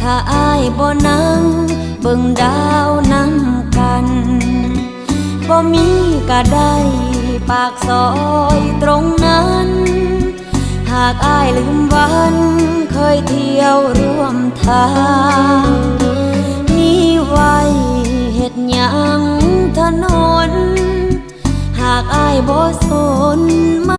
ถ้าอ้ายบ่นั่งเบิ่งดาวนำกันบ่มีก็ได้ปากซอยตรงนั้นหากอ้ายลืมวันเคยเที่ยวร่วมทางมีไว้เฮ็ดหยังถนนหากอ้ายบ่สน